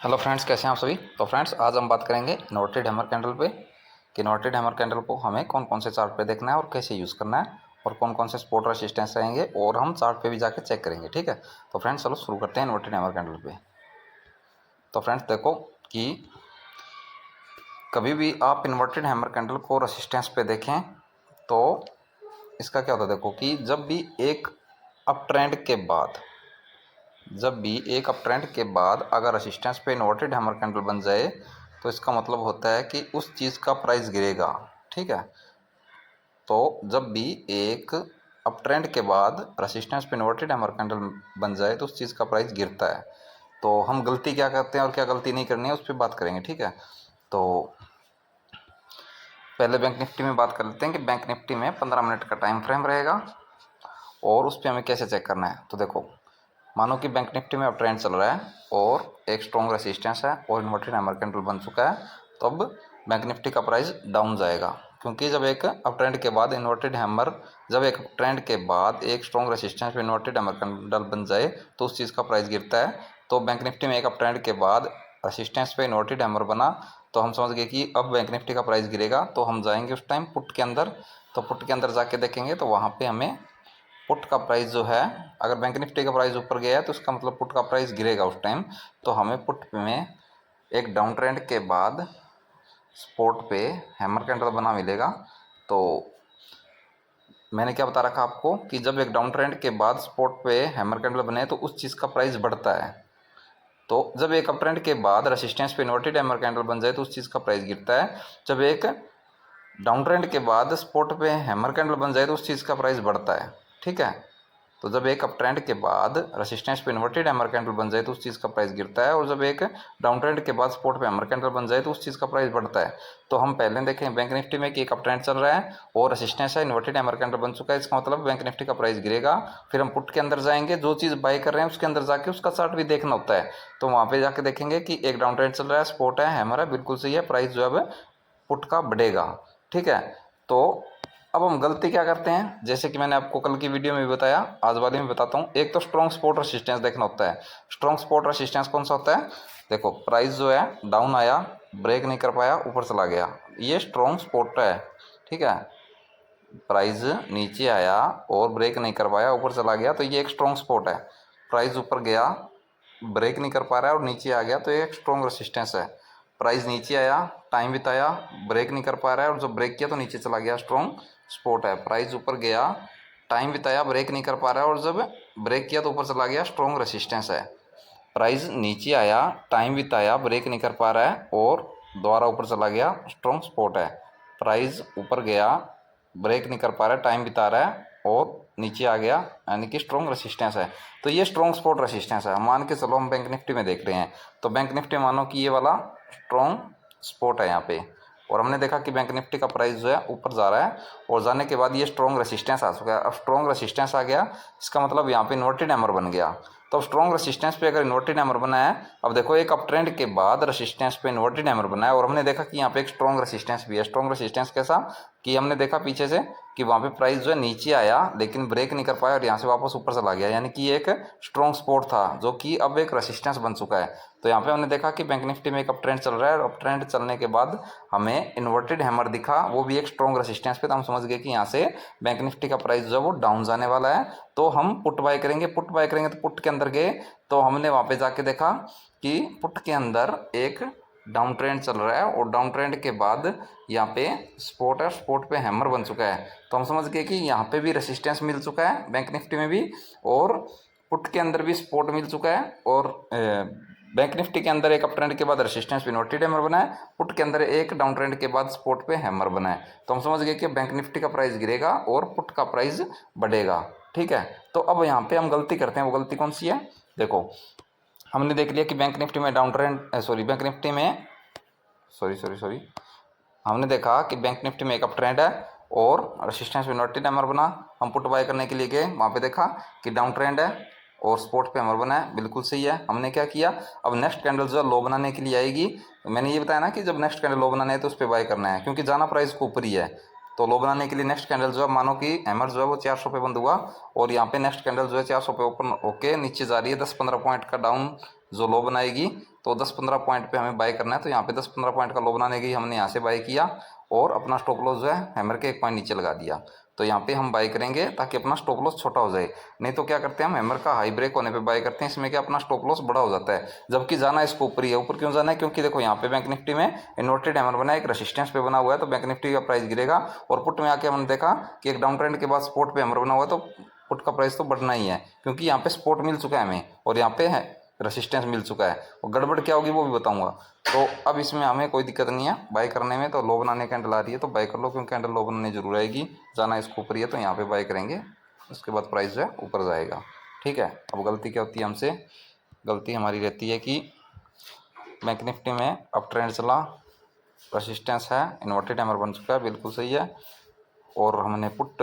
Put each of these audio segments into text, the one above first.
Hello friends, कैसे हैं आप सभी। तो फ्रेंड्स, आज हम बात करेंगे इन्वर्टेड हैमर कैंडल पे कि इन्वर्टेड हैमर कैंडल को हमें कौन कौन से चार्ट पे देखना है और कैसे यूज़ करना है और कौन कौन से सपोर्ट रेसिस्टेंस रहेंगे और हम चार्ट पे भी जाके चेक करेंगे। ठीक है, तो फ्रेंड्स चलो शुरू करते हैं इन्वर्टेड हैमर कैंडल पे। तो फ्रेंड्स देखो कि कभी भी आप इन्वर्टेड हैमर कैंडल को रेसिस्टेंस पे देखें तो इसका क्या होता है। देखो कि जब भी एक अप ट्रेंड के बाद अगर रेसिस्टेंस पे इन्वर्टेड हैमर कैंडल बन जाए तो इसका मतलब होता है कि उस चीज़ का प्राइस गिरेगा। ठीक है, तो जब भी एक अप ट्रेंड के बाद रेसिस्टेंस पे इन्वर्टेड हैमर कैंडल बन जाए तो उस चीज़ का प्राइस गिरता है। तो हम गलती क्या करते हैं और क्या गलती नहीं करनी है उस पर बात करेंगे। ठीक है, तो पहले बैंक निफ्टी में बात कर लेते हैं कि बैंक निफ्टी में 15 मिनट का टाइम फ्रेम रहेगा और उस पर हमें कैसे चेक करना है। तो देखो, मानो कि बैंक निफ्टी में अब ट्रेंड चल रहा है और एक स्ट्रॉन्ग रेसिस्टेंस है और इन्वर्टेड हैमर कैंडल बन चुका है, तो अब बैंक निफ्टी का प्राइस डाउन जाएगा। क्योंकि जब एक अप ट्रेंड के बाद एक स्ट्रॉन्ग रेसिस्टेंस पे इन्वर्टेड हैमर कैंडल बन जाए तो उस चीज़ का प्राइस गिरता है। तो बैंक निफ्टी में एक अप ट्रेंड के बाद रेसिस्टेंस पे इन्वर्टेड हैमर बना तो हम समझ गए कि अब बैंक निफ्टी का प्राइस गिरेगा, तो हम जाएंगे उस टाइम पुट के अंदर। तो पुट के अंदर जाके देखेंगे तो वहाँ पे हमें पुट का प्राइस जो है, अगर बैंक निफ्टी का प्राइस ऊपर गया है तो इसका मतलब पुट का प्राइस गिरेगा उस टाइम। तो हमें पुट में एक डाउन ट्रेंड के बाद सपोर्ट पे हैमर कैंडल बना मिलेगा। तो मैंने क्या बता रखा आपको कि जब एक डाउन ट्रेंड के बाद सपोर्ट पे हैमर कैंडल बने तो उस चीज़ का प्राइस बढ़ता है। तो जब एक अप ट्रेंड के बाद रेसिस्टेंस पे इन्वर्टेड हैमर कैंडल बन जाए तो उस चीज़ का प्राइस गिरता है। जब एक डाउन ट्रेंड के बाद सपोर्ट पे हैमर कैंडल बन जाए तो उस चीज़ का प्राइस बढ़ता है। ठीक है, तो जब एक अप ट्रेंड के बाद रेसिस्टेंस पे इन्वर्टेड हैमर कैंडल बन जाए तो उस चीज़ का प्राइस गिरता है और जब एक डाउन ट्रेंड के बाद सपोर्ट पे हैमर कैंडल बन जाए तो उस चीज़ का प्राइस बढ़ता है। तो हम पहले देखें बैंक निफ्टी में कि एक अप ट्रेंड चल रहा है और रेसिस्टेंस है, इन्वर्टेड हैमर कैंडल बन चुका है, इसका मतलब बैंक निफ्टी का प्राइस गिरेगा। फिर हम पुट के अंदर जाएंगे, जो चीज़ बाय कर रहे हैं उसके अंदर जाके उसका चार्ट भी देखना होता है। तो वहाँ पे जाके देखेंगे कि एक डाउन ट्रेंड चल रहा है, सपोर्ट है, हैमर है, बिल्कुल सही है, प्राइस जो है पुट का बढ़ेगा। ठीक है, तो अब हम गलती क्या करते हैं, जैसे कि मैंने आपको कल की वीडियो में भी बताया, आज वाले में बताता हूँ। एक तो स्ट्रॉन्ग सपोर्ट रेसिस्टेंस देखना होता है। स्ट्रॉन्ग सपोर्ट रेसिस्टेंस कौन सा होता है। देखो, प्राइस जो है डाउन आया, ब्रेक नहीं कर पाया, ऊपर चला गया, ये स्ट्रॉन्ग सपोर्ट है। ठीक है, प्राइस नीचे आया और ब्रेक नहीं कर पाया, ऊपर चला गया, तो ये एक स्ट्रॉन्ग सपोर्ट है। प्राइस ऊपर गया, ब्रेक नहीं कर पा रहा है और नीचे आ गया, तो ये एक स्ट्रॉन्ग रेसिस्टेंस है। प्राइस नीचे आया, टाइम बिताया, ब्रेक नहीं कर पा रहा है और जब ब्रेक किया तो नीचे चला गया, स्ट्रॉन्ग सपोर्ट है। प्राइस ऊपर गया, टाइम बिताया, ब्रेक नहीं कर पा रहा है और जब ब्रेक किया तो ऊपर चला गया, स्ट्रॉन्ग रेसिस्टेंस है। प्राइस नीचे आया, टाइम बिताया, ब्रेक नहीं कर पा रहा है और दोबारा ऊपर चला गया, स्ट्रॉन्ग सपोर्ट है। प्राइस ऊपर गया, ब्रेक नहीं कर पा रहा है, टाइम बिता रहा है और नीचे आ गया, यानी कि स्ट्रॉन्ग रेसिस्टेंस है। तो ये स्ट्रॉन्ग सपोर्ट रेसिस्टेंस है। मान के चलो हम बैंक निफ्टी में देख रहे हैं, तो बैंक निफ्टी मानो कि ये वाला स्ट्रॉन्ग सपोर्ट है यहाँ पे, और हमने देखा कि बैंक निफ्टी का प्राइस जो है ऊपर जा रहा है और जाने के बाद ये स्ट्रॉन्ग रेसिस्टेंस आ चुका है। अब स्ट्रॉन्ग रेसिस्टेंस आ गया, इसका मतलब यहाँ पे इन्वर्टेड हैमर बन गया। तो स्ट्रॉन्ग रेसिस्टेंस पे अगर इन्वर्टेड हैमर बना है, अब देखो एक अप ट्रेंड के बाद रेसिस्टेंस पे इन्वर्टेड हैमर बना है और हमने देखा कि यहाँ पे एक स्ट्रॉन्ग रेसिस्टेंस भी है। स्ट्रॉन्ग रेसिस्टेंस कैसा कि हमने देखा पीछे से कि वहाँ पे प्राइस जो है नीचे आया लेकिन ब्रेक नहीं कर पाया और यहाँ से वापस ऊपर चला गया, यानी कि एक स्ट्रॉन्ग सपोर्ट था जो कि अब एक रेसिस्टेंस बन चुका है। तो यहाँ पे हमने देखा कि बैंक निफ्टी में एक अप ट्रेंड चल रहा है और अप ट्रेंड चलने के बाद हमें इन्वर्टेड हैमर दिखा, वो भी एक स्ट्रॉन्ग रेसिस्टेंस पे, तो हम समझ गए कि यहाँ से बैंक निफ्टी का प्राइस जो है वो डाउन जाने वाला है। तो हम पुट बाय करेंगे। पुट बाय करेंगे तो पुट के अंदर गए तो हमने वहाँ पे जाके देखा कि पुट के अंदर एक डाउन ट्रेंड चल रहा है और डाउन ट्रेंड के बाद यहाँ पे सपोर्ट है, सपोर्ट पे हैमर बन चुका है। तो हम समझ गए कि यहाँ पे भी रेसिस्टेंस मिल चुका है बैंक निफ्टी में भी, और पुट के अंदर भी सपोर्ट मिल चुका है, और बैंक निफ्टी के अंदर एक अप ट्रेंड के बाद रेसिस्टेंस पे इन्वर्टेड हैमर बना है, पुट के अंदर एक डाउन ट्रेंड के बाद सपोर्ट पे हैमर बना है। तो हम समझ गए कि बैंक निफ्टी का प्राइस गिरेगा और पुट का प्राइस बढ़ेगा। ठीक है, तो अब यहाँ पे हम गलती करते हैं, वो गलती कौन सी है। देखो, हमने देख लिया कि बैंक निफ्टी में डाउन ट्रेंड बैंक निफ्टी में सॉरी हमने देखा कि बैंक निफ्टी में एक अप ट्रेंड है और रेसिस्टेंस पे इन्वर्टेड हैमर बना। हम पुट बाय करने के लिए गए, वहाँ पे देखा कि डाउन ट्रेंड है और सपोर्ट पे हैमर बना है, बिल्कुल सही है। हमने क्या किया, अब नेक्स्ट कैंडल जो है लो बनाने के लिए आएगी। मैंने ये बताया ना कि जब नेक्स्ट कैंडल लो बनाना है तो उस पर बाय करना है, क्योंकि जाना प्राइस को ऊपर ही है। तो लो बनाने के लिए नेक्स्ट कैंडल जो है, मानो कि हैमर जो है वो 400 पे बंद हुआ और यहाँ पे नेक्स्ट कैंडल जो है 400 पे ओपन होके नीचे जा रही है, 10-15 पॉइंट का डाउन जो लो बनाएगी, तो 10-15 पॉइंट पे हमें बाय करना है। तो यहाँ पे 10-15 पॉइंट का लो बनाने की हमने यहाँ से बाय किया और अपना स्टॉप लॉस जो है हैमर के 1 पॉइंट नीचे लगा दिया। तो यहाँ पे हम बाय करेंगे ताकि अपना स्टॉप लॉस छोटा हो जाए। नहीं तो क्या करते हैं, हम हैमर का हाई ब्रेक होने पे बाय करते हैं, इसमें क्या अपना स्टॉप लॉस बड़ा हो जाता है, जबकि जाना इसको ऊपर ही है। ऊपर क्यों जाना है, क्योंकि देखो यहाँ पे बैंक निफ्टी में इन्वर्टेड हैमर बना है, एक रेसिस्टेंस पे बना हुआ है, तो बैंक निफ्टी का प्राइस गिरेगा। और पुट में आके हमने देखा कि एक डाउन ट्रेंड के बाद स्पॉट पे हैमर बना हुआ है, तो पुट का प्राइस तो बढ़ना ही है, क्योंकि यहाँ पे सपोर्ट मिल चुका है हमें और यहाँ पे है रेसिस्टेंस मिल चुका है। और गड़बड़ क्या होगी वो भी बताऊंगा। तो अब इसमें हमें कोई दिक्कत नहीं है बाय करने में। तो लो बनाने कैंडल आ रही है तो बाय कर लो, क्योंकि कैंडल लो बनाने जरूर आएगी, जाना इसको ऊपर ही है, तो यहाँ पे बाय करेंगे, उसके बाद प्राइस जो है ऊपर जाएगा। ठीक है। अब गलती क्या होती है हमसे, गलती हमारी रहती है कि बैंक निफ्टी में अप ट्रेंड चला, रेसिस्टेंस है, इन्वर्टेड हैमर बन चुका है, बिल्कुल सही है, और हमने पुट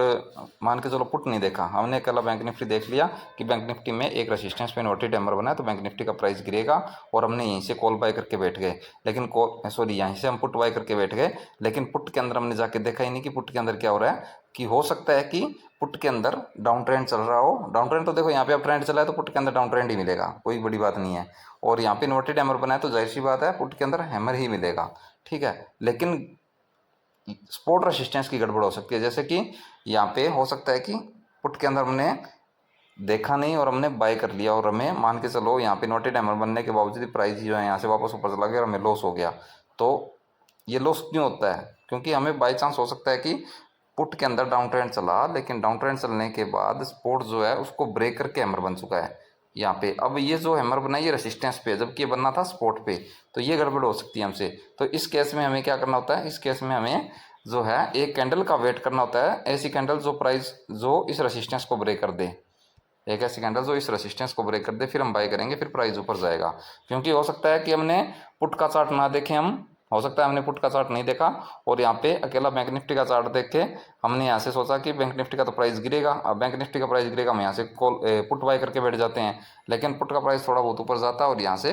मान के चलो पुट नहीं देखा, हमने कल बैंक निफ्टी देख लिया कि बैंक निफ्टी में एक रेसिस्टेंस पे इन्वर्टेड हैमर बना है, तो बैंक निफ्टी का प्राइस गिरेगा, और हमने यहीं से कॉल बाय करके बैठ गए। लेकिन कॉल सॉरी यहीं से हम पुट बाय करके बैठ गए, लेकिन पुट के अंदर हमने जाके देखा ही नहीं कि पुट के अंदर क्या हो रहा है। कि हो सकता है कि पुट के अंदर डाउन ट्रेंड चल रहा हो, डाउन ट्रेंड तो देखो यहाँ पे अप ट्रेंड चला है, तो पुट के अंदर डाउन ट्रेंड ही मिलेगा, कोई बड़ी बात नहीं है। और यहाँ पे इन्वर्टेड हैमर बना है, तो जाहिर सी बात है पुट के अंदर हैमर ही मिलेगा। ठीक है। लेकिन सपोर्ट रेसिस्टेंस की गड़बड़ हो सकती है, जैसे कि यहाँ पे हो सकता है कि पुट के अंदर हमने देखा नहीं और हमने बाय कर लिया, और हमें मान के चलो यहाँ पे इन्वर्टेड हैमर बनने के बावजूद प्राइस जो है यहाँ से वापस ऊपर चला गया और हमें लॉस हो गया। तो ये लॉस क्यों होता है, क्योंकि हमें बाई चांस हो सकता है कि पुट के अंदर डाउन ट्रेंड चला, लेकिन डाउन ट्रेंड चलने के बाद सपोर्ट जो है उसको ब्रेक करके हैमर बन चुका है यहाँ पे। अब ये जो हैमर बना है ये रेसिस्टेंस पे, जबकि ये बनना था सपोर्ट पे, तो ये गड़बड़ हो सकती है हमसे। तो इस केस में हमें क्या करना होता है, इस केस में हमें जो है एक कैंडल का वेट करना होता है, ऐसी कैंडल जो प्राइस जो इस रेसिस्टेंस को ब्रेक कर दे, एक ऐसी कैंडल जो इस रेसिस्टेंस को ब्रेक कर दे, फिर हम बाय करेंगे, फिर प्राइस ऊपर जाएगा। क्योंकि हो सकता है कि हमने पुट का चार्ट ना देखें, हम हो सकता है हमने पुट का चार्ट नहीं देखा और यहाँ पे अकेला बैंक निफ्टी का चार्ट देख के हमने यहाँ से सोचा कि बैंक निफ्टी का तो प्राइस गिरेगा, अब बैंक निफ्टी का प्राइस गिरेगा, हम यहाँ से कॉल पुट बाय करके बैठ जाते हैं। लेकिन पुट का प्राइस थोड़ा बहुत ऊपर जाता है और यहाँ से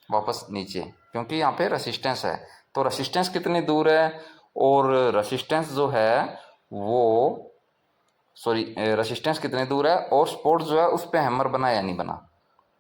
वापस नीचे, क्योंकि यहाँ पे रेसिस्टेंस है। तो रेसिस्टेंस कितनी दूर है, और रेसिस्टेंस जो है वो रेसिस्टेंस कितनी दूर है, और सपोर्ट जो है उस पर हैमर बना या नहीं बना।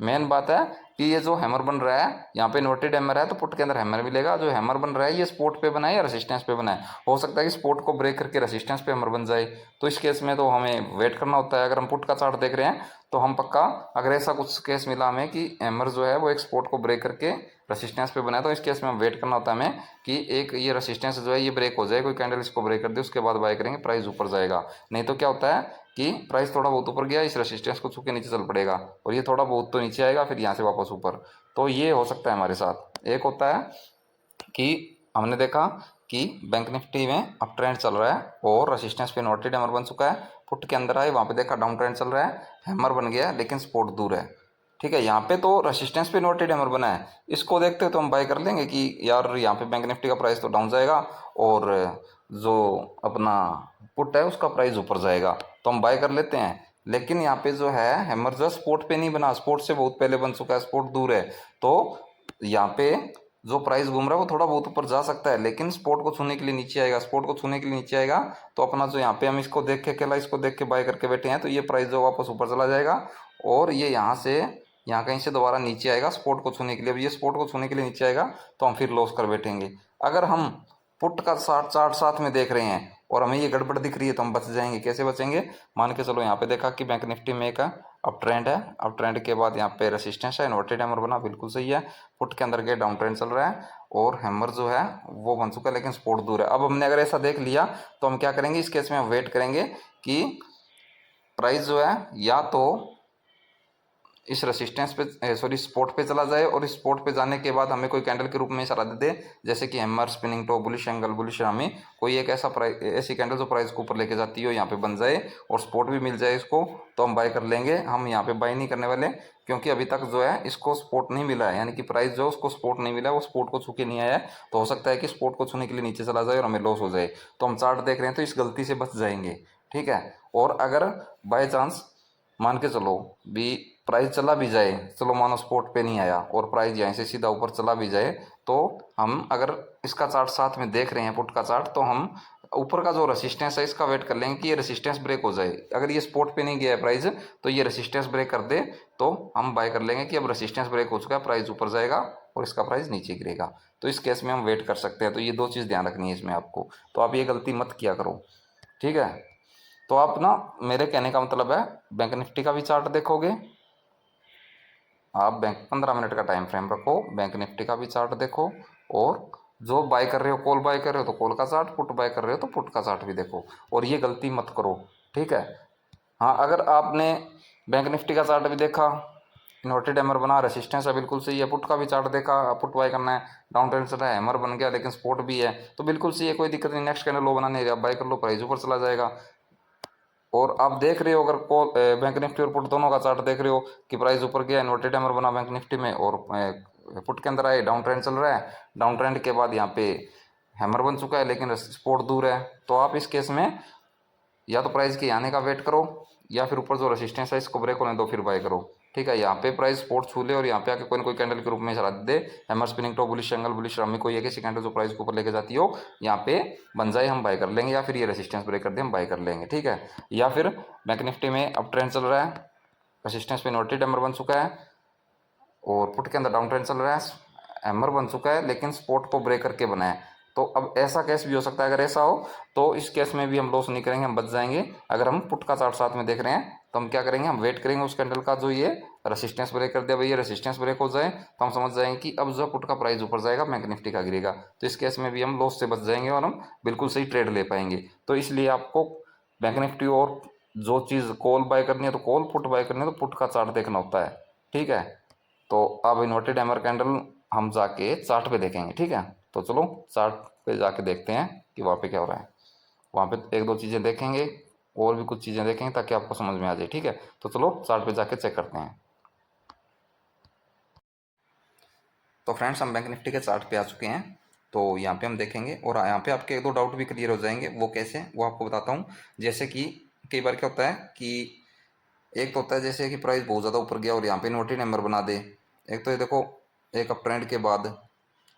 मेन बात है कि ये जो हैमर बन रहा है यहाँ पे इन्वर्टेड हैमर है, तो पुट के अंदर हैमर मिलेगा। जो हैमर बन रहा है ये स्पोर्ट पे बना है या रेसिस्टेंस पे बना है, हो सकता है कि स्पोर्ट को ब्रेक करके रेसिस्टेंस पे हैमर बन जाए। तो इस केस में तो हमें वेट करना होता है। अगर हम पुट का चार्ट देख रहे हैं तो हम पक्का, अगर ऐसा कुछ केस मिला हमें कि हैमर जो है वो एक स्पोर्ट को ब्रेक करके रेसिस्टेंस पे बना है, तो इस केस में हम वेट करना होता है हमें कि एक ये रेसिस्टेंस जो है ये ब्रेक हो जाए, कोई कैंडल इसको ब्रेक कर दे, उसके बाद बाय करेंगे, प्राइस ऊपर जाएगा। नहीं तो क्या होता है कि प्राइस थोड़ा बहुत ऊपर गया, इस रेसिस्टेंस को छू के नीचे चल पड़ेगा, और ये थोड़ा बहुत तो नीचे आएगा, फिर यहाँ से वापस ऊपर। तो ये हो सकता है हमारे साथ। एक होता है कि हमने देखा कि बैंक निफ्टी में अप ट्रेंड चल रहा है और रेसिस्टेंस पे इन्वर्टेड हैमर बन चुका है, पुट के अंदर आए, वहाँ पे देखा डाउन ट्रेंड चल रहा है, हैमर बन गया लेकिन सपोर्ट दूर है। ठीक है। यहाँ पे तो रेसिस्टेंस पे इन्वर्टेड हैमर बना है, इसको देखते हो तो हम बाय कर लेंगे कि यार यहाँ पे बैंक निफ्टी का प्राइस तो डाउन जाएगा और जो अपना पुट है उसका प्राइस ऊपर जाएगा, तो हम बाय कर लेते हैं। लेकिन यहाँ पे जो है हैमर जो स्पोर्ट पे नहीं बना, स्पोर्ट से बहुत पहले बन चुका है, स्पोर्ट दूर है। तो यहाँ पे जो प्राइस घूम रहा है वो थोड़ा बहुत ऊपर जा सकता है, लेकिन स्पोर्ट को छूने के लिए नीचे आएगा, स्पोर्ट को छूने के लिए नीचे आएगा। तो अपना जो यहाँ पे हम इसको देख के अकेला इसको देख के बाय करके बैठे हैं, तो ये प्राइस जो वापस ऊपर चला जाएगा और ये यहाँ से यहाँ कहीं से दोबारा नीचे आएगा स्पोर्ट को छूने के लिए। अब ये स्पोर्ट को छूने के लिए नीचे आएगा तो हम फिर लॉस कर बैठेंगे। अगर हम पुट का चार्ट साथ में देख रहे हैं और हमें ये गड़बड़ दिख रही है तो हम बच जाएंगे। कैसे बचेंगे, मान के चलो यहाँ पे देखा कि बैंक निफ्टी में एक अप ट्रेंड है, अप ट्रेंड के बाद यहाँ पे रेसिस्टेंस है, इन्वर्टेड हैमर बना, बिल्कुल सही है। पुट के अंदर के डाउन ट्रेंड चल रहा है और हैमर जो है वो बन चुका है लेकिन सपोर्ट दूर है। अब हमने अगर ऐसा देख लिया तो हम क्या करेंगे, इस केस में हम वेट करेंगे कि प्राइस जो है या तो इस रेसिस्टेंस पे सपोर्ट पे चला जाए और इस सपोर्ट पे जाने के बाद हमें कोई कैंडल के रूप में इशारा दे दे, जैसे कि hammer, spinning top, bullish angle, bullish हमें कोई एक ऐसा प्राइस, ऐसी कैंडल जो प्राइस को ऊपर लेके जाती हो यहाँ पे बन जाए और सपोर्ट भी मिल जाए इसको, तो हम बाय कर लेंगे। हम यहाँ पे बाय नहीं करने वाले, क्योंकि अभी तक जो है इसको सपोर्ट नहीं मिला है, यानी कि प्राइस जो है उसको सपोर्ट नहीं मिला है, वो सपोर्ट को छू के नहीं आया है। तो हो सकता है कि सपोर्ट को छूने के लिए नीचे चला जाए और हमें लॉस हो जाए। तो हम चार्ट देख रहे हैं तो इस गलती से बच जाएंगे। ठीक है। और अगर बाय चांस मान के चलो भी प्राइस चला भी जाए, चलो मानो स्पोर्ट पे नहीं आया और प्राइस यहाँ से सीधा ऊपर चला भी जाए, तो हम अगर इसका चार्ट साथ में देख रहे हैं पुट का चार्ट, तो हम ऊपर का जो रेसिस्टेंस है इसका वेट कर लेंगे कि ये रेसिस्टेंस ब्रेक हो जाए। अगर ये स्पॉट पे नहीं गया है प्राइस तो ये रेसिस्टेंस ब्रेक कर दे तो हम बाय कर लेंगे कि अब रेसिस्टेंस ब्रेक हो चुका है, प्राइस ऊपर जाएगा और इसका प्राइस नीचे गिरेगा। तो इस केस में हम वेट कर सकते हैं। तो ये दो चीज़ ध्यान रखनी है इसमें आपको, तो आप ये गलती मत किया करो, ठीक है। तो आप ना, मेरे कहने का मतलब है, बैंक निफ्टी का भी चार्ट देखोगे आप, बैंक 15 मिनट का टाइम फ्रेम रखो, बैंक निफ्टी का भी चार्ट देखो, और जो बाय कर रहे हो, कॉल बाय कर रहे हो तो कॉल का चार्ट, पुट बाय कर रहे हो तो पुट का चार्ट भी देखो, और ये गलती मत करो, ठीक है। हाँ, अगर आपने बैंक निफ्टी का चार्ट भी देखा, इन्वर्टेड हैमर बना, रेसिस्टेंस है बिल्कुल सही है, पुट का भी चार्ट देखा, पुट बाय करना है, डाउन ट्रेंड चल रहा है, हैमर बन गया लेकिन सपोर्ट भी है, तो बिल्कुल सही है, कोई दिक्कत नहीं, नेक्स्ट कैंडल लो बना नहीं रहा, बाय कर लो, प्राइस ऊपर चला जाएगा। और आप देख रहे हो, अगर कॉल बैंक निफ्टी और पुट दोनों का चार्ट देख रहे हो कि प्राइस ऊपर गया, इन्वर्टेड हैमर बना बैंक निफ्टी में, और पुट के अंदर आए, डाउन ट्रेंड चल रहा है, डाउन ट्रेंड के बाद यहाँ पे हैमर बन चुका है लेकिन सपोर्ट दूर है, तो आप इस केस में या तो प्राइस के आने का वेट करो, या फिर ऊपर जो रेसिस्टेंस है इसको ब्रेक होने दो फिर बाय करो, ठीक है। यहाँ पे प्राइस सपोर्ट छू ले और यहाँ पे आके कोई ना कोई कैंडल के रूप में चला दे, hammer spinning top, bullish angle, bullish रमी, कोई एक ऐसी कैंडल जो प्राइस को ऊपर लेके जाती हो, यहाँ पे बन जाए हम बाय कर लेंगे, या फिर ये रेसिस्टेंस ब्रेक कर दे हम बाय कर लेंगे, ठीक है। या फिर बैंक निफ्टी में अप ट्रेंड चल रहा है, रेसिस्टेंस पे इन्वर्टेड हैमर बन चुका है, और पुट के अंदर डाउन ट्रेंड चल रहा है, हैमर बन चुका है लेकिन स्पॉट को ब्रेक करके बना है। तो अब ऐसा केस भी हो सकता है, अगर ऐसा हो तो इस केस में भी हम लॉस नहीं करेंगे, हम बच जाएंगे। अगर हम पुट का चार्ट साथ में देख रहे हैं तो हम क्या करेंगे, हम वेट करेंगे उस कैंडल का जो ये रेसिस्टेंस ब्रेक कर दिया, भाई ये रेसिस्टेंस ब्रेक हो जाए तो हम समझ जाएंगे कि अब जो पुट का प्राइस ऊपर जाएगा, बैंक निफ्टी का गिरेगा, तो इस केस में भी हम लॉस से बच जाएंगे और हम बिल्कुल सही ट्रेड ले पाएंगे। तो इसलिए आपको बैंक निफ्टी और जो चीज़ कॉल बाय करनी है तो कॉल, पुट बाय करनी है तो पुट का चार्ट देखना होता है, ठीक है। तो अब इन्वर्टेड हैमर कैंडल हम जाके चार्ट पे देखेंगे, ठीक है। तो चलो चार्ट पे जाके देखते हैं कि वहाँ पे क्या हो रहा है। वहाँ पे एक दो चीज़ें देखेंगे, और भी कुछ चीज़ें देखेंगे ताकि आपको समझ में आ जाए, ठीक है। तो चलो चार्ट पे जाके चेक करते हैं। तो फ्रेंड्स, हम बैंक निफ्टी के चार्ट पे आ चुके हैं। तो यहाँ पे हम देखेंगे और यहाँ पे आपके एक दो डाउट भी क्लियर हो जाएंगे। वो कैसे, वो आपको बताता हूँ। जैसे कि कई बार क्या होता है कि एक तो होता है जैसे कि प्राइस बहुत ज़्यादा ऊपर गया और यहाँ पे इन्वर्टेड हैमर बना दे, एक तो ये देखो एक अप ट्रेंड के बाद,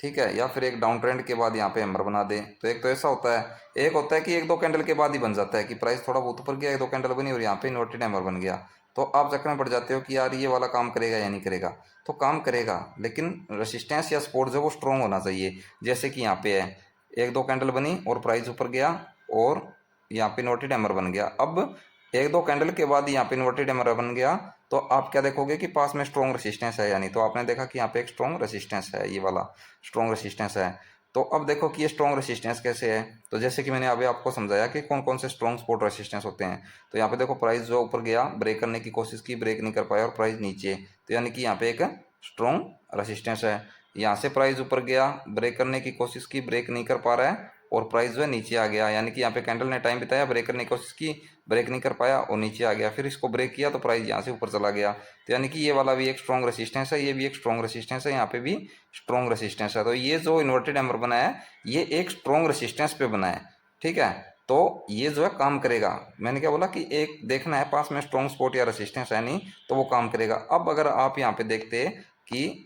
ठीक है, या फिर एक डाउन ट्रेंड के बाद यहाँ पे हैमर बना दे, तो एक तो ऐसा होता है। एक होता है कि एक दो कैंडल के बाद ही बन जाता है कि प्राइस थोड़ा बहुत ऊपर गया, एक दो कैंडल बनी और यहाँ पे इन्वर्टेड हैमर बन गया, तो आप चक्कर में पड़ जाते हो कि यार ये वाला काम करेगा या नहीं करेगा। तो काम करेगा लेकिन रेसिस्टेंस या सपोर्ट जो वो स्ट्रॉन्ग होना चाहिए। जैसे कि यहाँ पे है, एक दो कैंडल बनी और प्राइस ऊपर गया और यहाँ पे इन्वर्टेड हैमर बन गया। अब एक दो कैंडल के बाद यहाँ पे इन्वर्टेड हैमर बन गया, तो आप क्या देखोगे कि पास में स्ट्रॉन्ग रेसिस्टेंस है या नहीं। तो आपने देखा कि यहाँ पे एक स्ट्रॉन्ग रेसिस्टेंस है, ये वाला स्ट्रॉन्ग रेसिस्टेंस है। तो अब देखो कि ये स्ट्रॉन्ग रेसिस्टेंस कैसे है। तो जैसे कि मैंने अभी आपको समझाया कि कौन कौन से स्ट्रॉन्ग सपोर्ट रेसिस्टेंस होते हैं। तो यहाँ पे देखो प्राइस जो ऊपर गया, ब्रेक करने की कोशिश की, ब्रेक नहीं कर पाया और प्राइस नीचे, तो यानी कि यहाँ पे एक स्ट्रॉन्ग रेसिस्टेंस है। यहाँ से प्राइस ऊपर गया, ब्रेक करने की कोशिश की, ब्रेक नहीं कर पा रहा है और प्राइस जो है नीचे आ गया, यानी कि यहाँ पे कैंडल ने टाइम बिताया, ब्रेक करने की कोशिश की, ब्रेक नहीं कर पाया और नीचे आ गया, फिर इसको ब्रेक किया तो प्राइस यहाँ से ऊपर चला गया। तो यानी कि ये वाला भी एक स्ट्रॉन्ग रेसिस्टेंस है, ये भी एक स्ट्रॉन्ग रेसिस्टेंस है, यहाँ पे भी स्ट्रॉन्ग रेसिस्टेंस है। तो ये जो इन्वर्टेड हैमर बना है ये एक स्ट्रॉन्ग रेसिस्टेंस पे बना है, ठीक है। तो ये जो है काम करेगा। मैंने क्या बोला कि एक देखना है पास में स्ट्रॉन्ग सपोर्ट या रेसिस्टेंस है नहीं तो वो काम करेगा। अब अगर आप यहाँ पे देखते कि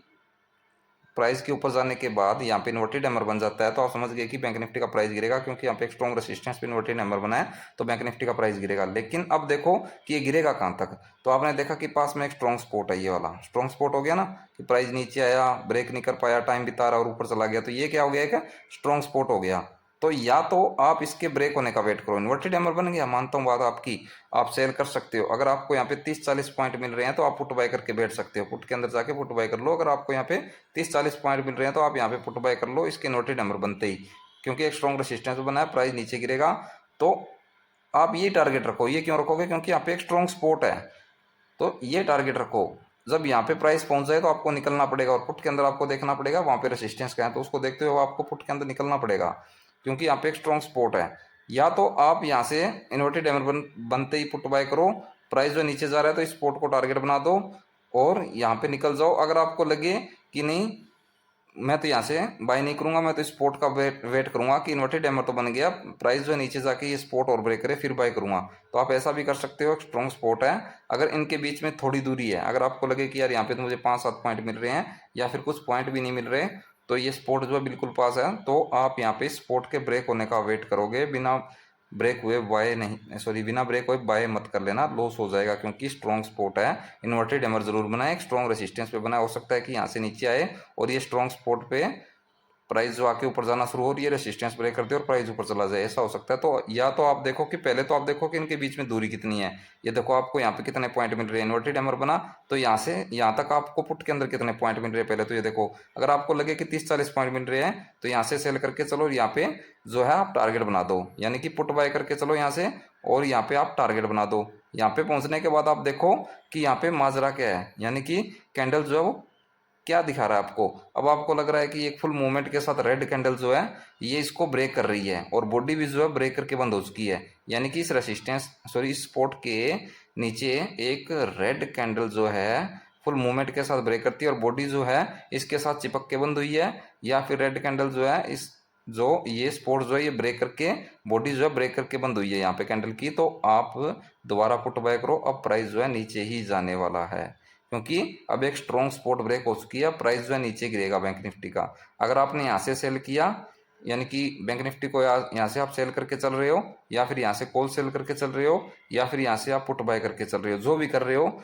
प्राइस के ऊपर जाने के बाद यहाँ पे इन्वर्टेड हैमर बन जाता है, तो आप समझ गए कि बैंक निफ्टी का प्राइस गिरेगा, क्योंकि यहाँ पे एक स्ट्रॉन्ग रेसिस्टेंस पे इन्वर्टेड हैमर बना है तो बैंक निफ्टी का प्राइस गिरेगा। लेकिन अब देखो कि ये गिरेगा कहाँ तक। तो आपने देखा कि पास में एक स्ट्रॉन्ग सपोर्ट है, ये वाला स्ट्रॉन्ग सपोर्ट हो गया ना, कि प्राइस नीचे आया, ब्रेक नहीं कर पाया, टाइम बिता रहा और ऊपर चला गया, तो ये क्या हो गया, एक स्ट्रॉन्ग सपोर्ट हो गया। तो या तो आप इसके ब्रेक होने का वेट करो, इन्वर्टेड हैमर बन गया, मानता हूँ बात आपकी, आप सेल कर सकते हो। अगर आपको यहाँ पे 30-40 पॉइंट मिल रहे हैं तो आप पुट बाय करके बैठ सकते हो, पुट के अंदर जाके पुट बाय कर लो। अगर आपको यहाँ पे 30-40 पॉइंट मिल रहे हैं तो आप यहाँ पे पुट बाय कर लो इसके इन्वर्टेड हैमर बनते ही, क्योंकि एक स्ट्रॉन्ग रेसिस्टेंस बना है, प्राइस नीचे गिरेगा। तो आप ये टारगेट रखो। ये क्यों रखोगे, क्योंकि यहाँ पे एक स्ट्रॉन्ग सपोर्ट है, तो ये टारगेट रखो। जब यहाँ पे प्राइस पहुंच जाए तो आपको निकलना पड़ेगा, और पुट के अंदर आपको देखना पड़ेगा वहाँ पे रेसिस्टेंस क्या है, तो उसको देखते हुए आपको पुट के अंदर निकलना पड़ेगा, क्योंकि यहाँ पे एक स्ट्रॉन्ग सपोर्ट है। या तो आप यहाँ से इन्वर्टेड हैमर बनते ही पुट बाय करो, प्राइस जो नीचे जा रहा है तो इस सपोर्ट को टारगेट बना दो और यहाँ पे निकल जाओ। अगर आपको लगे कि नहीं मैं तो यहाँ से बाय नहीं करूंगा, मैं तो स्पोर्ट का वेट करूंगा कि इन्वर्टेड हैमर तो बन गया, प्राइस जो है नीचे जाके ये स्पोर्ट और ब्रेक करे फिर बाय करूंगा, तो आप ऐसा भी कर सकते हो। स्ट्रॉन्ग सपोर्ट है, अगर इनके बीच में थोड़ी दूरी है, अगर आपको लगे कि यार यहाँ पे तो मुझे 5-7 पॉइंट मिल रहे हैं या फिर कुछ पॉइंट भी नहीं मिल रहे, तो ये सपोर्ट जो है बिल्कुल पास है, तो आप यहाँ पे सपोर्ट के ब्रेक होने का वेट करोगे। बिना ब्रेक हुए बाय नहीं, सॉरी, बिना ब्रेक हुए बाय मत कर लेना, लॉस हो जाएगा, क्योंकि स्ट्रॉन्ग सपोर्ट है। इन्वर्टेड हैमर जरूर बनाए, एक स्ट्रॉन्ग रेसिस्टेंस पे बनाए, हो सकता है कि यहाँ से नीचे आए और ये स्ट्रॉन्ग सपोर्ट पे प्राइस जो आके ऊपर जाना शुरू हो रही है, रेसिस्टेंस ब्रेक करते और प्राइस ऊपर चला जाए, ऐसा हो सकता है। तो या तो आप देखो कि पहले तो आप देखो कि इनके बीच में दूरी कितनी है। ये देखो आपको यहाँ पे कितने पॉइंट मिल रहे हैं, इन्वर्टेड हैमर बना तो यहाँ से यहाँ तक आपको पुट के अंदर कितने पॉइंट मिल रहे हैं पहले तो ये देखो। अगर आपको लगे कि 30-40 पॉइंट मिल रहे हैं तो यहाँ से सेल करके चलो, यहाँ पे जो है आप टारगेट बना दो, यानी कि पुट बाय करके चलो यहाँ से, और यहाँ पे आप टारगेट बना दो। यहाँ पे पहुंचने के बाद आप देखो कि यहाँ पे माजरा क्या है, यानी कि कैंडल जो है वो क्या दिखा रहा है आपको। अब आपको लग रहा है कि एक फुल मूवमेंट के साथ रेड कैंडल जो है ये इसको ब्रेक कर रही है, और बॉडी भी जो है ब्रेक करके बंद हो चुकी है, यानी कि इस रेसिस्टेंस, सॉरी, इस सपोर्ट के नीचे एक रेड कैंडल जो है फुल मूवमेंट के साथ ब्रेक करती है, और बॉडी जो है इसके साथ चिपक के बंद हुई है, या फिर रेड कैंडल जो है इस जो ये सपोर्ट जो है ये ब्रेक करके बॉडी जो है ब्रेक करके बंद हुई है यहाँ पे कैंडल की, तो आप दोबारा पुट बाय करो। अब प्राइस जो है नीचे ही जाने वाला है, क्योंकि अब एक स्ट्रॉन्ग सपोर्ट ब्रेक हो चुकी है, प्राइस जो है नीचे गिरेगा बैंक निफ्टी का। अगर आपने यहाँ से सेल किया, यानी कि बैंक निफ्टी को यहाँ से आप सेल करके चल रहे हो, या फिर यहाँ से कॉल सेल करके चल रहे हो, या फिर यहाँ से आप पुट बाय करके चल रहे हो, जो भी कर रहे हो,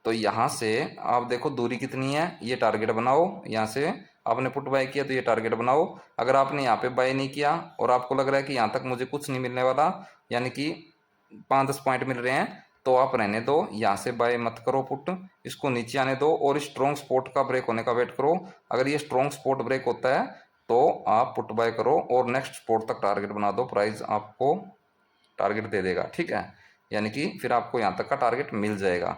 तो यहाँ से आप देखो दूरी कितनी है, ये टारगेट बनाओ। यहाँ से आपने पुट बाय किया तो ये टारगेट बनाओ। अगर आपने यहाँ पे बाय नहीं किया और आपको लग रहा है कि यहाँ तक मुझे कुछ नहीं मिलने वाला, यानी कि 5-10 पॉइंट मिल रहे हैं, तो आप रहने दो, यहाँ से बाय मत करो पुट, इसको नीचे आने दो और स्ट्रॉन्ग सपोर्ट का ब्रेक होने का वेट करो। अगर ये स्ट्रॉन्ग सपोर्ट ब्रेक होता है तो आप पुट बाय करो और नेक्स्ट सपोर्ट तक टारगेट बना दो, प्राइस आपको टारगेट दे देगा, ठीक है, यानी कि फिर आपको यहाँ तक का टारगेट मिल जाएगा,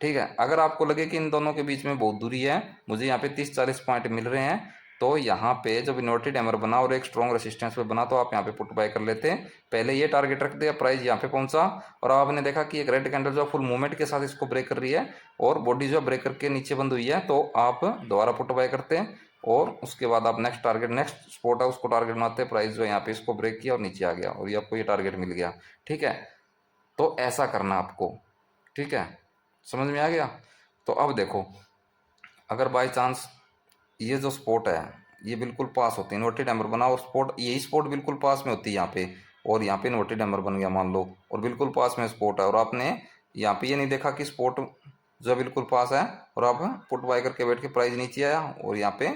ठीक है। अगर आपको लगे कि इन दोनों के बीच में बहुत दूरी है, मुझे यहाँ पे 30-40 पॉइंट मिल रहे हैं, तो यहाँ पे जब इन्वर्टेड हैमर बना और एक स्ट्रॉन्ग रेसिस्टेंस पे बना तो आप यहाँ पे पुट बाय कर लेते हैं। पहले ये टारगेट रख दिया, प्राइस यहाँ पे पहुंचा और आपने देखा कि एक रेड कैंडल जो फुल मूवमेंट के साथ इसको ब्रेक कर रही है और बॉडी जो ब्रेक करके नीचे बंद हुई है, तो आप दोबारा पुट बाय करते हैं और उसके बाद आप नेक्स्ट टारगेट, नेक्स्ट स्पॉट है उसको टारगेट बनाते हैं। प्राइस जो यहाँ पे इसको ब्रेक किया और नीचे आ गया और ये आपको ये टारगेट मिल गया, ठीक है। तो ऐसा करना आपको, ठीक है, समझ में आ गया। तो अब देखो, अगर बाय चांस ये जो स्पॉट है ये बिल्कुल पास होती है, इन्वर्टेड हैमर बना और स्पॉट, यही स्पॉट बिल्कुल पास में होती है यहाँ पे, और यहाँ पे इन्वर्टेड हैमर बन गया मान लो, और बिल्कुल पास में स्पॉट है, और आपने यहाँ पे ये नहीं देखा कि स्पॉट जो बिल्कुल पास है, और आप पुट बाय करके बैठ के प्राइस नीचे आया और यहाँ पे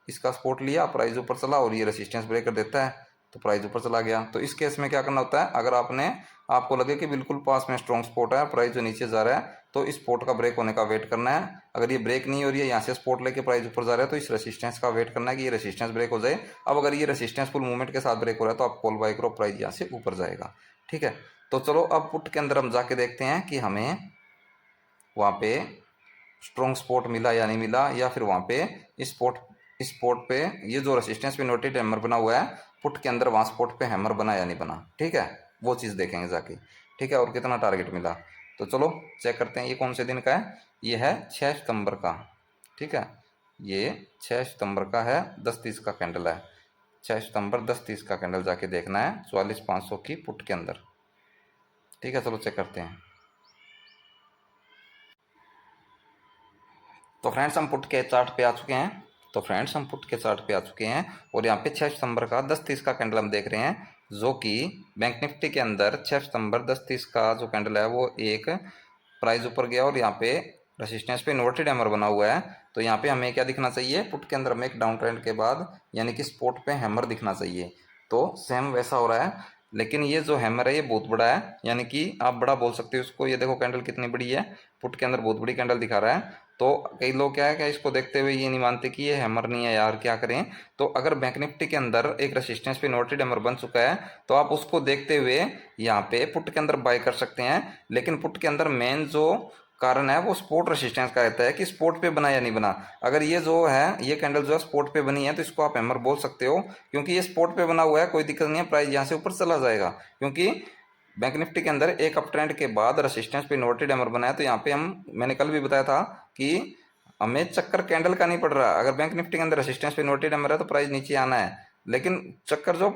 इसका सपोर्ट लिया, प्राइस ऊपर चला और ये रेसिस्टेंस ब्रेक कर देता है तो प्राइस ऊपर चला गया। तो इस केस में क्या करना होता है, अगर आपको लगे कि बिल्कुल पास में स्ट्रॉन्ग सपोर्ट है, प्राइस जो नीचे जा रहा है, तो इस सपोर्ट का ब्रेक होने का वेट करना है। अगर ये ब्रेक नहीं हो रही है, यहाँ से सपोर्ट लेके प्राइस ऊपर जा रहा है, तो इस रेसिस्टेंस का वेट करना है कि ये रेसिस्टेंस ब्रेक हो जाए। अब अगर ये रेसिस्टेंस फुल मूवमेंट के साथ ब्रेक हो रहा है तो आप कॉल बाय करो, प्राइस यहाँ से ऊपर जाएगा, ठीक है। तो चलो अब पुट के अंदर हम जाके देखते हैं कि हमें वहाँ पे स्ट्रॉन्ग सपोर्ट मिला या नहीं मिला, या फिर वहाँ पे इस स्पोर्ट पे ये जो रेसिस्टेंस पे इन्वर्टेड हैमर बना हुआ है पुट के अंदर, वहाँ स्पोर्ट पे हैमर बना या नहीं बना, ठीक है, वो चीज़ देखेंगे जाके, ठीक है, और कितना टारगेट मिला। तो चलो चेक करते हैं, ये कौन से दिन का है, ये है 6 सितंबर का, ठीक है, ये 6 सितंबर का है, 10:30 का कैंडल है, 6 सितंबर 10:30 का कैंडल जाके देखना है 44,500 की पुट के अंदर, ठीक है। चलो चेक करते हैं। तो फ्रेंड्स हम पुट के चार्ट पे आ चुके हैं, और यहाँ पे 6 सितंबर का 10:30 का कैंडल हम देख रहे हैं, जो कि बैंक निफ्टी के अंदर 6 सितंबर 10:30 का जो कैंडल है वो एक प्राइस ऊपर गया और यहाँ पे रेसिस्टेंस पे इन्वर्टेड हैमर बना हुआ है। तो यहाँ पे हमें क्या दिखना चाहिए, पुट के अंदर हमें एक डाउन ट्रेंड के बाद यानी कि स्पॉट पे हैमर दिखना चाहिए, तो सेम वैसा हो रहा है, लेकिन ये जो हैमर है ये बहुत बड़ा है, यानी कि आप बड़ा बोल सकते हो इसको। ये देखो कैंडल कितनी बड़ी है, पुट के अंदर बहुत बड़ी कैंडल दिखा रहा है। तो कई लोग क्या है कि इसको देखते हुए ये नहीं मानते कि ये हैमर नहीं है यार, क्या करें। तो अगर बैंक निफ्टी के अंदर एक रेसिस्टेंस पे इन्वर्टेड हैमर बन चुका है तो आप उसको देखते हुए यहाँ पे पुट के अंदर बाय कर सकते हैं, लेकिन पुट के अंदर मेन जो कारण है वो सपोर्ट रेसिस्टेंस का रहता है कि सपोर्ट पे बना या नहीं बना। अगर ये जो है ये कैंडल जो है सपोर्ट पे बनी है तो इसको आप हैमर बोल सकते हो, क्योंकि ये सपोर्ट पे बना हुआ है, कोई दिक्कत नहीं है, प्राइस यहाँ से ऊपर चला जाएगा। क्योंकि बैंक निफ्टी के अंदर एक अप ट्रेंड के बाद रेसिस्टेंस पे इन्वर्टेड हैमर बना है, तो यहाँ पे मैंने कल भी बताया था कि हमें चक्कर कैंडल का नहीं पड़ रहा। अगर बैंक निफ्टी के अंदर रेसिस्टेंस पे इन्वर्टेड हैमर है तो प्राइस नीचे आना है, लेकिन चक्कर जो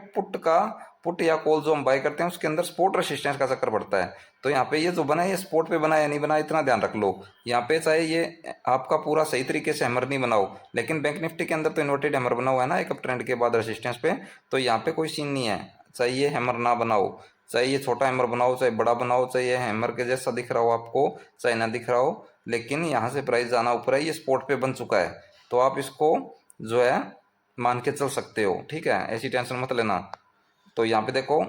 पुट या कॉल जो हम बाय करते हैं उसके अंदर सपोर्ट रेसिस्टेंस का चक्कर पड़ता है। तो यहाँ पे ये जो बना है ये सपोर्ट पे बना है या नहीं बना, इतना ध्यान रख लो। यहाँ पे चाहे ये आपका पूरा सही तरीके से हैमर नहीं बनाओ, लेकिन बैंक निफ्टी के अंदर तो इन्वर्टेड हैमर बना हुआ है ना एक अप ट्रेंड के बाद रेसिस्टेंस पे, तो यहाँ पे कोई सीन नहीं है। चाहे ये हैमर ना बनाओ, चाहे ये छोटा हैमर बनाओ, चाहे बड़ा बनाओ, चाहे ये हैमर के जैसा दिख रहा हो आपको, चाहे ना दिख रहा हो, लेकिन यहाँ से प्राइस जाना ऊपर है, ये स्पॉट पे बन चुका है। तो आप इसको जो है मान के चल सकते हो, ठीक है, ऐसी टेंशन मत लेना। तो यहाँ पे देखो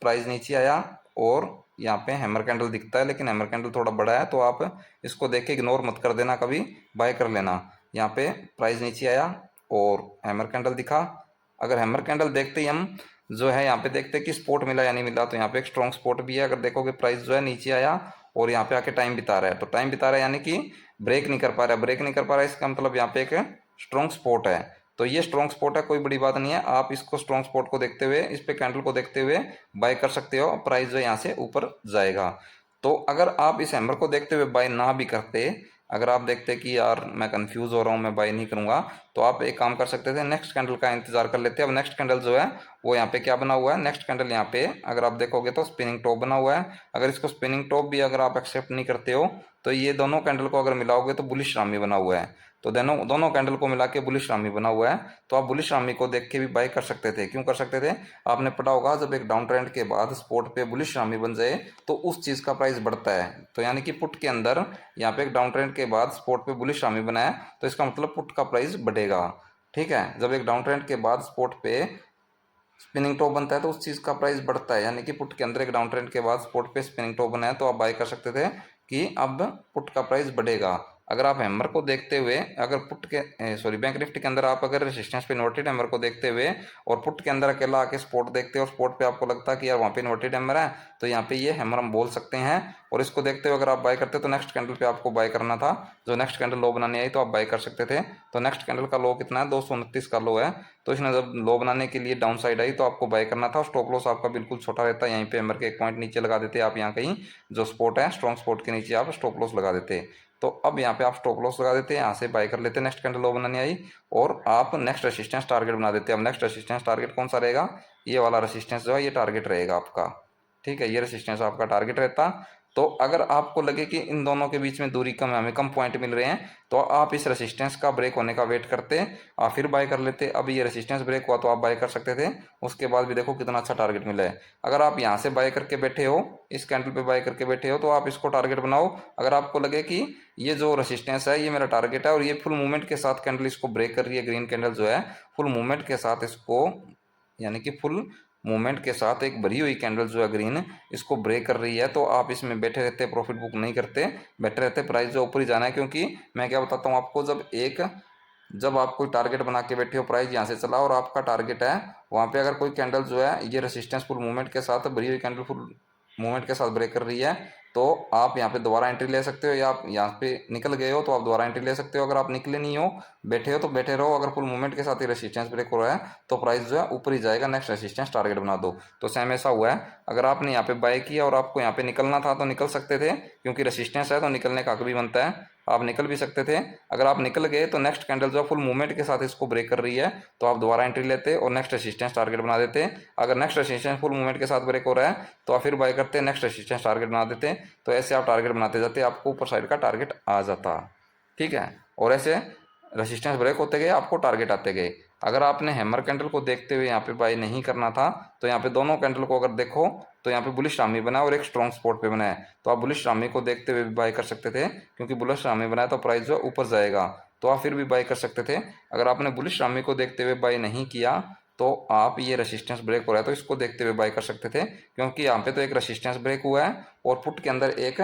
प्राइस नीचे आया और यहाँ पे हैमर कैंडल दिखता है, लेकिन हैमर कैंडल थोड़ा बड़ा है, तो आप इसको देख के इग्नोर मत कर देना, कभी बाय कर लेना। यहाँ पे प्राइस नीचे आया और हैमर कैंडल दिखा। अगर हैमर कैंडल देखते ही हम जो है यहाँ पे देखते हैं कि स्पॉट मिला या नहीं मिला, तो यहाँ पे एक स्ट्रॉन्ग स्पॉट भी है। अगर देखोगे प्राइस जो है नीचे आया और यहाँ पे आके टाइम बिता रहा है, तो टाइम बिता रहा है यानी कि ब्रेक नहीं कर पा रहा है, ब्रेक नहीं कर पा रहा है इसका मतलब यहाँ पे एक स्ट्रॉन्ग स्पॉट है। तो ये स्ट्रॉन्ग स्पॉट है, कोई बड़ी बात नहीं है। आप इसको स्ट्रॉन्ग स्पॉट को देखते हुए, इस पे कैंडल को देखते हुए बाय कर सकते हो, प्राइस जो यहाँ से ऊपर जाएगा। तो अगर आप इस हैमर को देखते हुए बाय ना भी करते, अगर आप देखते कि यार मैं कंफ्यूज हो रहा हूँ, मैं बाय नहीं करूँगा, तो आप एक काम कर सकते थे, नेक्स्ट कैंडल का इंतजार कर लेते। अब नेक्स्ट कैंडल जो है वो यहाँ पे क्या बना हुआ है, नेक्स्ट कैंडल यहाँ पे अगर आप देखोगे तो स्पिनिंग टॉप बना हुआ है। अगर इसको स्पिनिंग टॉप भी अगर आप एक्सेप्ट नहीं करते हो, तो ये दोनों कैंडल को अगर मिलाओगे तो बुलिश रामी बना हुआ है। तो दोनों दोनों कैंडल को मिला के बुलिश रामी बना हुआ है। तो आप बुलिश रामी को देख के भी बाय कर सकते थे। क्यों कर सकते थे, आपने पढ़ा होगा जब एक डाउन ट्रेंड के बाद स्पॉट पे बुलिश रामी बन जाए तो उस चीज़ का प्राइस बढ़ता है। तो यानी कि पुट के अंदर यहाँ पे एक डाउन ट्रेंड के बाद स्पॉट पे बुलिश रामी बना है, तो इसका मतलब पुट का प्राइस बढ़ेगा। ठीक है, जब एक डाउन ट्रेंड के बाद स्पॉट पे स्पिनिंग टॉप बनता है तो उस चीज़ का प्राइस बढ़ता है, यानी कि पुट के अंदर एक डाउन ट्रेंड के बाद स्पॉट पे स्पिनिंग टॉप बना है, तो आप बाय कर सकते थे कि अब पुट का प्राइस बढ़ेगा। अगर आप हैमर को देखते हुए, अगर पुट के सॉरी बैंक निफ्टी के अंदर आप अगर रेजिस्टेंस पे इन्वर्टेड हैमर को देखते हुए और पुट के अंदर अकेला आके स्पॉट देखते हो और स्पॉट पे आपको लगता है कि यार वहाँ पे इन्वर्टेड हैमर है, तो यहाँ पे ये हैमर हम बोल सकते हैं। और इसको देखते हुए अगर आप बाय करते तो नेक्स्ट कैंडल पे आपको बाय करना था, जो नेक्स्ट कैंडल लो बनाने आई तो आप बाय कर सकते थे। तो नेक्स्ट कैंडल का लो कितना है, 229 का लो है। तो इसने जब लो बनाने के लिए डाउन साइड आई तो आपको बाय करना था। स्टॉप लॉस आपका बिल्कुल छोटा रहता है, यहीं पे हैमर के एक पॉइंट नीचे लगा देते आप, यहाँ कहीं जो स्पॉट है स्ट्रॉन्ग स्पॉट के नीचे आप स्टॉप लॉस लगा देते। तो अब यहाँ पे आप स्टॉप लॉस लगा देते हैं, यहाँ से बाय कर लेते, नेक्स्ट कैंडल लो बनाने आई और आप नेक्स्ट रेसिस्टेंस टारगेट बना देते। अब नेक्स्ट रेसिस्टेंस टारगेट कौन सा रहेगा, ये वाला रेसिस्टेंस जो है ये टारगेट रहेगा आपका। ठीक है, ये रेसिस्टेंस आपका टारगेट रहता। तो अगर आपको लगे कि इन दोनों के बीच में दूरी कम है, हमें कम पॉइंट मिल रहे हैं, तो आप इस रेसिस्टेंस का ब्रेक होने का वेट करते, आप फिर बाय कर लेते। अब ये रेसिस्टेंस ब्रेक हुआ तो आप बाय कर सकते थे, उसके बाद भी देखो कितना अच्छा टारगेट मिला है। अगर आप यहाँ से बाय करके बैठे हो, इस कैंडल पे बाय करके बैठे हो, तो आप इसको टारगेट बनाओ। अगर आपको लगे कि ये जो रेसिस्टेंस है ये मेरा टारगेट है और ये फुल मूवमेंट के साथ कैंडल इसको ब्रेक कर रही है, ग्रीन कैंडल जो है फुल मूवमेंट के साथ इसको, यानी कि फुल मूवमेंट के साथ एक भरी हुई कैंडल जो है ग्रीन इसको ब्रेक कर रही है, तो आप इसमें बैठे रहते, प्रॉफिट बुक नहीं करते, बैठे रहते, प्राइस जो ऊपर ही जाना है। क्योंकि मैं क्या बताता हूँ आपको, जब आप कोई टारगेट बना के बैठे हो, प्राइस यहाँ से चला और आपका टारगेट है वहाँ पे, अगर कोई कैंडल जो है ये रेसिस्टेंस फुल मूवमेंट के साथ, भरी हुई कैंडल फुल मूवमेंट के साथ ब्रेक कर रही है, तो आप यहाँ पे दोबारा एंट्री ले सकते हो, या आप यहाँ पे निकल गए हो तो आप दोबारा एंट्री ले सकते हो। अगर आप निकले नहीं हो, बैठे हो, तो बैठे रहो। अगर फुल मूवमेंट के साथ ही रेसिस्टेंस ब्रेक हो रहा है तो प्राइस जो है ऊपर ही जाएगा, नेक्स्ट रेसिस्टेंस टारगेट बना दो। तो सेम ऐसा हुआ है, अगर आपने यहाँ पे बाय किया और आपको यहाँ पे निकलना था तो निकल सकते थे, क्योंकि रेसिस्टेंस है तो निकलने का हक भी बनता है, आप निकल भी सकते थे। अगर आप निकल गए तो नेक्स्ट कैंडल जो फुल मूवमेंट के साथ इसको ब्रेक कर रही है, तो आप दोबारा एंट्री लेते और नेक्स्ट रेसिस्टेंस टारगेट बना देते। अगर नेक्स्ट रेसिस्टेंस फुल मूवमेंट के साथ ब्रेक हो रहा है तो आप फिर बाय करते, नेक्स्ट रेसिस्टेंस टारगेट बना देते। तो ऐसे आप टारगेट बनाते जाते, आपको ऊपर साइड का टारगेट आ जाता। ठीक है, और ऐसे रेसिस्टेंस ब्रेक होते गए, आपको टारगेट आते गए। अगर आपने हैमर कैंडल को देखते हुए यहाँ पे बाय नहीं करना था, तो यहाँ पे दोनों कैंडल को अगर देखो तो यहाँ पे बुलिश रामी बना है और एक स्ट्रॉन्ग स्पॉट पे बना है, तो आप बुलिश रामी को देखते हुए भी बाय कर सकते थे, क्योंकि बुलिश रामी बना है तो प्राइस जो ऊपर जाएगा, तो आप फिर भी बाय कर सकते थे। अगर आपने बुलिश रामी को देखते हुए बाय नहीं किया, तो आप ये रेसिस्टेंस ब्रेक हो रहा है तो इसको देखते हुए बाय कर सकते थे, क्योंकि यहाँ पे तो एक रेसिस्टेंस ब्रेक हुआ है और पुट के अंदर एक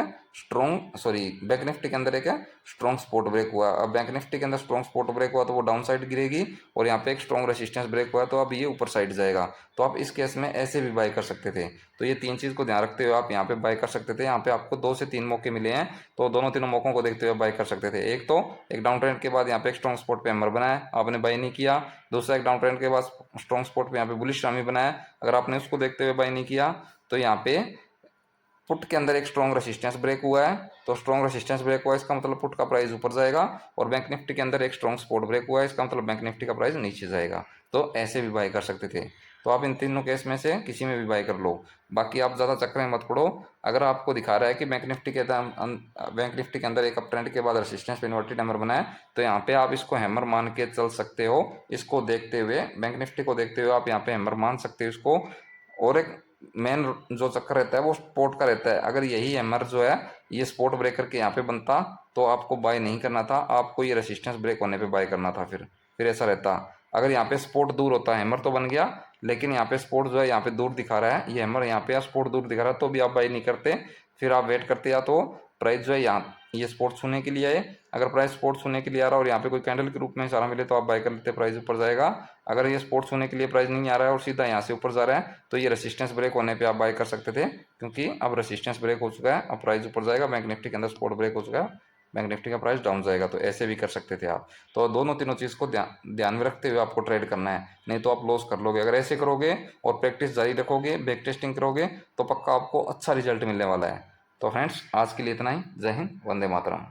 बैंक निफ्टी के अंदर एक स्ट्रॉन्ग स्पॉट ब्रेक हुआ। अब बैंक निफ्टी के अंदर स्ट्रॉन्ग स्पॉट ब्रेक हुआ तो वो डाउन साइड गिरेगी, और यहाँ पे एक स्ट्रॉन्ग रेसिस्टेंस ब्रेक हुआ तो अब ये ऊपर साइड जाएगा। तो आप इस केस में ऐसे भी बाय कर सकते थे। तो ये तीन चीज़ को ध्यान रखते हुए आप यहाँ पे बाय कर सकते थे। यहाँ पे आपको 2 से 3 मौके मिले हैं, तो दोनों तीनों मौकों को देखते हुए बाय कर सकते थे। एक डाउन ट्रेंड के बाद यहाँ पे एक स्ट्रॉन्ग स्पॉट पे हैमर बना है, आपने बाय नहीं किया। दूसरा, एक डाउन ट्रेंड के बाद स्ट्रॉन्ग स्पॉट पे यहाँ पे बुलिश रामी बना है, अगर आपने उसको देखते हुए बाय नहीं किया, तो यहाँ पे पुट के अंदर एक स्ट्रॉन्ग रेसिस्टेंस ब्रेक हुआ है, तो स्ट्रॉन्ग रेसिस्टेंस ब्रेक हुआ है इसका मतलब पुट का प्राइस ऊपर जाएगा, और बैंक निफ्टी के अंदर एक स्ट्रॉन्ग सपोर्ट ब्रेक हुआ है इसका मतलब बैंक निफ्टी का प्राइस नीचे जाएगा। तो ऐसे भी बाय कर सकते थे। तो आप इन तीनों केस में से किसी में भी बाय कर लो, बाकी आप ज़्यादा चक्कर में मत पड़ो। अगर आपको दिखा रहा है कि बैंक निफ्टी के अंदर एक अप ट्रेंड के बाद रेसिस्टेंस पे इन्वर्टेड हैमर बना है, तो यहाँ पे आप इसको हैमर मान के चल सकते हो। इसको देखते हुए, बैंक निफ्टी को देखते हुए आप यहाँ पे हैमर मान सकते हो इसको। और एक मेन जो चक्कर रहता है वो स्पोर्ट का रहता है। अगर यही हैमर जो है ये स्पोर्ट ब्रेकर के यहाँ पे बनता तो आपको बाय नहीं करना था, आपको ये रेसिस्टेंस ब्रेक होने पे बाय करना था। फिर ऐसा रहता। अगर यहाँ पे स्पोर्ट दूर होता, हैमर तो बन गया लेकिन यहाँ पे स्पोर्ट जो है यहाँ पे दूर दिखा रहा है, ये हैमर यहाँ पे स्पोर्ट दूर दिखा रहा है, तो भी आप बाय नहीं करते। फिर आप वेट करते, या तो प्राइस जो है यहाँ ये स्पोर्ट छूने के लिए आए, अगर प्राइस स्पोर्ट छूने के लिए आ रहा है और यहाँ पे कोई कैंडल के रूप में इशारा मिले तो आप बाय कर लेते, प्राइस ऊपर जाएगा। अगर ये स्पोर्ट छूने के लिए प्राइस नहीं आ रहा है और सीधा यहाँ से ऊपर जा रहा है, तो ये रेसिस्टेंस ब्रेक होने पे आप बाय कर सकते थे, क्योंकि अब रेसिस्टेंस ब्रेक हो चुका है, अब प्राइस ऊपर जाएगा। बैंक निफ्टी के अंदर स्पोर्ट ब्रेक हो चुका है, बैंक निफ्टी का प्राइस डाउन जाएगा। तो ऐसे भी कर सकते थे आप। तो दोनों तीनों चीज़ को ध्यान में रखते हुए आपको ट्रेड करना है, नहीं तो आप लॉस कर लोगे। अगर ऐसे करोगे और प्रैक्टिस जारी रखोगे, बैक टेस्टिंग करोगे, तो पक्का आपको अच्छा रिजल्ट मिलने वाला है। तो फ्रेंड्स, आज के लिए इतना ही। जय हिंद, वंदे मातरम।